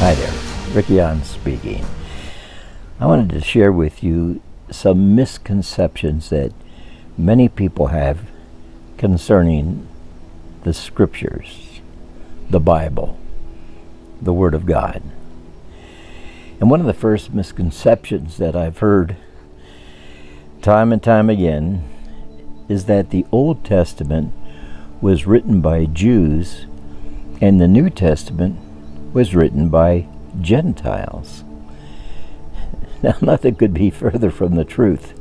Hi there, Ricky on speaking. I wanted to share with you some misconceptions that many people have concerning the scriptures, the Bible, the Word of God. And one of the first misconceptions that I've heard time and time again is that the Old Testament was written by Jews and the New Testament was written by Gentiles. Now, nothing could be further from the truth.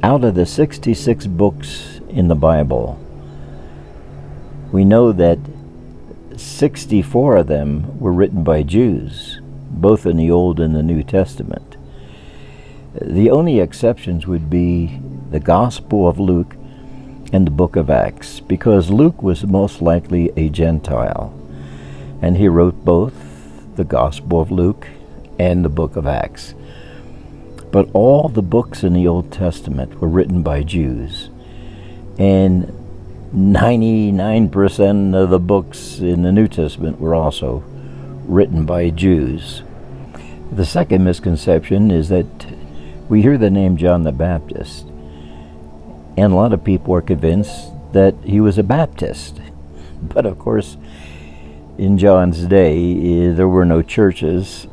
Out of the 66 books in the Bible, we know that 64 of them were written by Jews, both in the Old and the New Testament. The only exceptions would be the Gospel of Luke and the book of Acts, because Luke was most likely a Gentile, and he wrote both the Gospel of Luke and the book of Acts. But all the books in the Old Testament were written by Jews, and 99% of the books in the New Testament were also written by Jews. The second misconception is that we hear the name John the Baptist, and a lot of people are convinced that he was a Baptist. But of course, in John's day, there were no churches,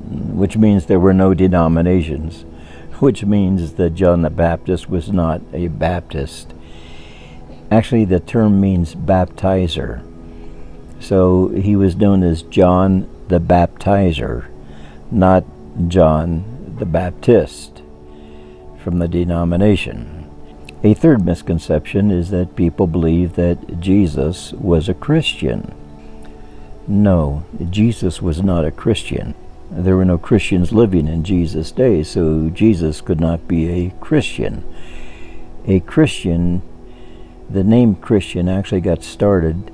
which means there were no denominations, which means that John the Baptist was not a Baptist. Actually, the term means baptizer. So he was known as John the Baptizer, not John the Baptist from the denomination. A third misconception is that people believe that Jesus was a Christian. No, Jesus was not a Christian. There were no Christians living in Jesus' day, so Jesus could not be a Christian. A Christian, the name Christian actually got started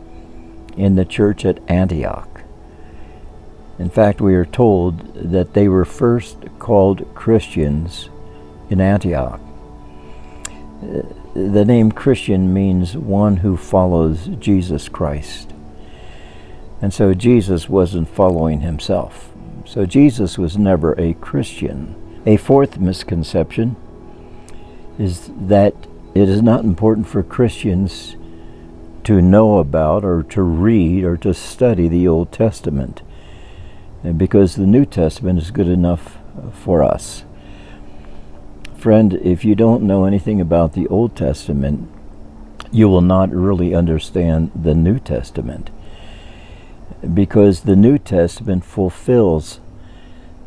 in the church at Antioch. In fact, we are told that they were first called Christians in Antioch. The name Christian means one who follows Jesus Christ. And so Jesus wasn't following himself. So Jesus was never a Christian. A fourth misconception is that it is not important for Christians to know about or to read or to study the Old Testament, because the New Testament is good enough for us. Friend, if you don't know anything about the Old Testament, you will not really understand the New Testament, because the New Testament fulfills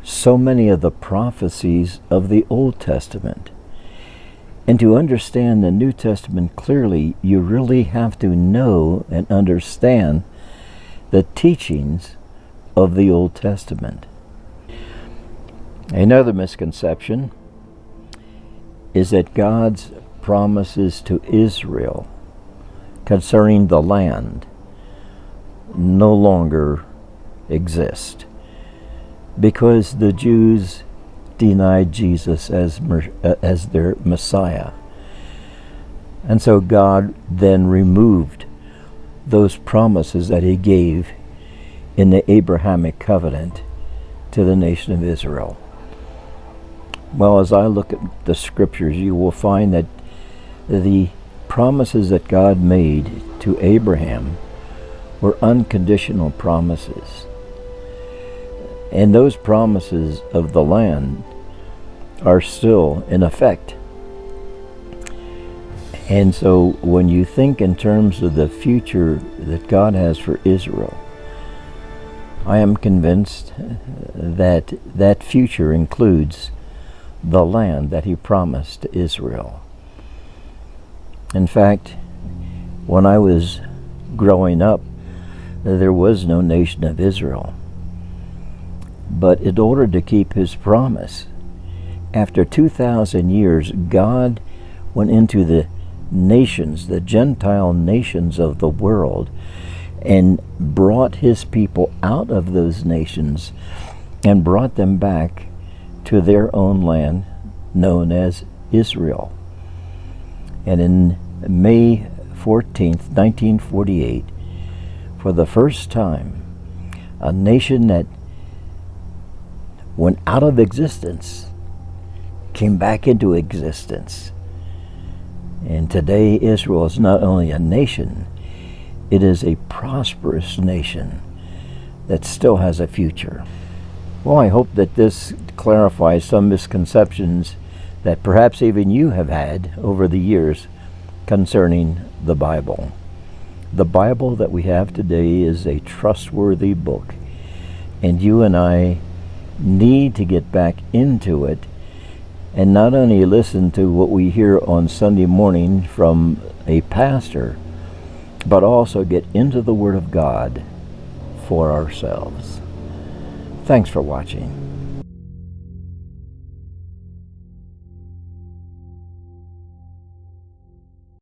so many of the prophecies of the Old Testament. And to understand the New Testament clearly, you really have to know and understand the teachings of the Old Testament. Another misconception is that God's promises to Israel concerning the land no longer exist, because the Jews denied Jesus as their Messiah. And so God then removed those promises that he gave in the Abrahamic covenant to the nation of Israel. Well, as I look at the scriptures, you will find that the promises that God made to Abraham were unconditional promises. And those promises of the land are still in effect. And so when you think in terms of the future that God has for Israel, I am convinced that that future includes the land that he promised to Israel. In fact, when I was growing up, there was no nation of Israel. But in order to keep his promise, after 2,000 years, God went into the nations, the Gentile nations of the world, and brought his people out of those nations and brought them back to their own land known as Israel. And in May 14th, 1948, for the first time, a nation that went out of existence, came back into existence. And today Israel is not only a nation, it is a prosperous nation that still has a future. Well, I hope that this clarifies some misconceptions that perhaps even you have had over the years concerning the Bible. The Bible that we have today is a trustworthy book, and you and I need to get back into it and not only listen to what we hear on Sunday morning from a pastor, but also get into the Word of God for ourselves. Thanks for watching.